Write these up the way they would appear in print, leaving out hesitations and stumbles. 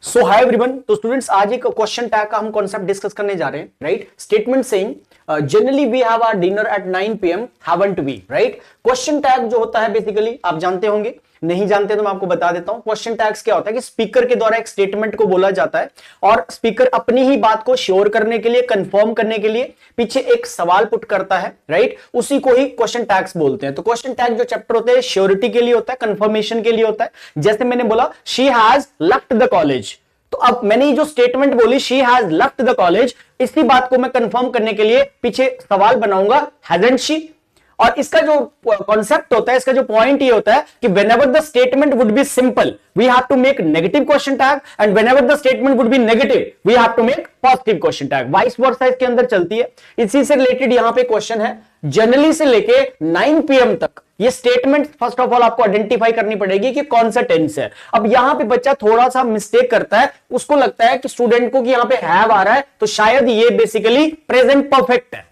सो hi everyone. तो students आज एक क्वेश्चन टैग का हम कॉन्सेप्ट डिस्कस करने जा रहे हैं, right. Statement saying generally we have our dinner at 9 PM, haven't we, right. Question tag जो होता है बेसिकली आप जानते होंगे, नहीं जानते तो मैं आपको बता देता हूं। क्वेश्चन टैग्स क्या होता है कि स्पीकर के द्वारा एक स्टेटमेंट को बोला जाता है और स्पीकर अपनी ही बात को श्योर करने के लिए, कंफर्म करने के लिए पीछे एक सवाल पुट करता है, राइट। उसी को ही क्वेश्चन टैग्स बोलते हैं। तो क्वेश्चन टैग जो चैप्टर होते हैं श्योरिटी के लिए होता है, कंफर्मेशन के लिए होता है। जैसे मैंने बोला she has left the college, तो अब मैंने ये जो स्टेटमेंट बोली she has left the college, इसी बात को मैं कंफर्म करने के लिए पीछे सवाल बनाऊंगा हैजंट शी। और इसका जो कॉन्सेप्ट होता है, इसका जो पॉइंट ये होता है कि whenever the statement would be simple we have to make negative question tag and whenever the statement would be negative we have to make positive question tag, vice versa इसके अंदर चलती है। इसी से रिलेटेड यहां पे क्वेश्चन है, generally से लेके 9 PM तक ये स्टेटमेंट फर्स्ट ऑफ ऑल आपको आइडेंटिफाई करनी पड़ेगी कि कौन सा टेंस है। अब यहां पे बच्चा थोड़ा सा मिस्टेक करता है, उसको लगता है कि स्टूडेंट को कि यहां पे हैव आ रहा है तो शायद ये बेसिकली प्रेजेंट परफेक्ट है,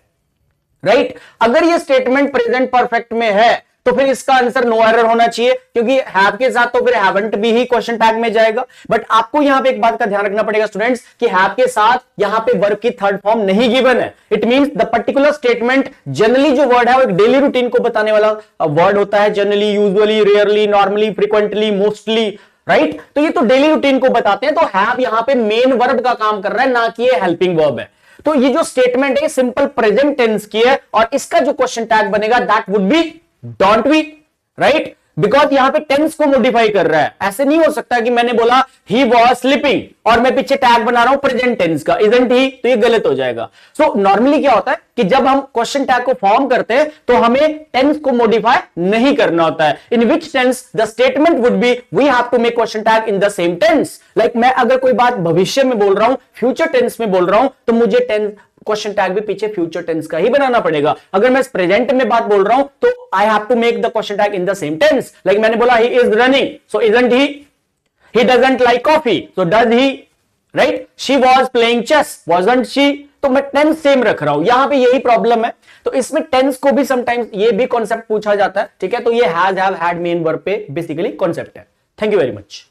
राइट। अगर ये स्टेटमेंट प्रेजेंट परफेक्ट में है तो फिर इसका आंसर नो एरर होना चाहिए, क्योंकि हैव के साथ तो फिर हैवंट भी ही क्वेश्चन टैग में जाएगा। बट आपको यहां पे एक बात का ध्यान रखना पड़ेगा स्टूडेंट्स कि हैव के साथ यहां पे वर्ब की थर्ड फॉर्म नहीं गिवन है। It means the particular statement, generally जो वर्ड है वो एक डेली रूटीन को बताने वाला वर्ड होता है। Generally, usually, rarely, normally, frequently, mostly, right. तो ये तो डेली रूटीन को बताते हैं। तो हैव यहां पे मेन वर्ब का काम कर रहा है, ना कि ये हेल्पिंग वर्ब है। तो ये जो स्टेटमेंट है सिंपल प्रेजेंट टेंस की है और इसका जो क्वेश्चन टैग बनेगा that would be don't be, right. Because यहां पे टेंस को मॉडिफाई कर रहा है। ऐसे नहीं हो सकता कि मैंने बोला ही वॉज स्लीपिंग और मैं पीछे टैग बना रहा हूं प्रेजेंट टेंस का, इजंट ही, तो ये गलत हो जाएगा। सो नॉर्मली क्या होता है कि जब हम क्वेश्चन टैग को फॉर्म करते हैं तो हमें टेंस को मॉडिफाई नहीं करना होता है। In which tense the statement would be we have to make question tag in the same tense. Like मैं अगर कोई बात भविष्य में बोल रहा हूं, फ्यूचर टेंस में बोल रहा हूं, तो मुझे टेंस क्वेश्चन टैग भी पीछे फ्यूचर टेंस का ही बनाना पड़ेगा। अगर मैं प्रेजेंट में बात बोल रहा हूं तो I have to make the question tag in the same tense. Like मैंने बोला he is running, so isn't he doesn't like coffee, so does he, right. She was playing chess, wasn't she, तो मैं tense same रख रहा हूं। यहां पे यही प्रॉब्लम है। तो इसमें टेंस को भी समटाइम्स ये भी कॉन्सेप्ट पूछा जाता है, ठीक है। तो ये has, have, had main verb पे बेसिकली कॉन्सेप्ट है। Thank you very much.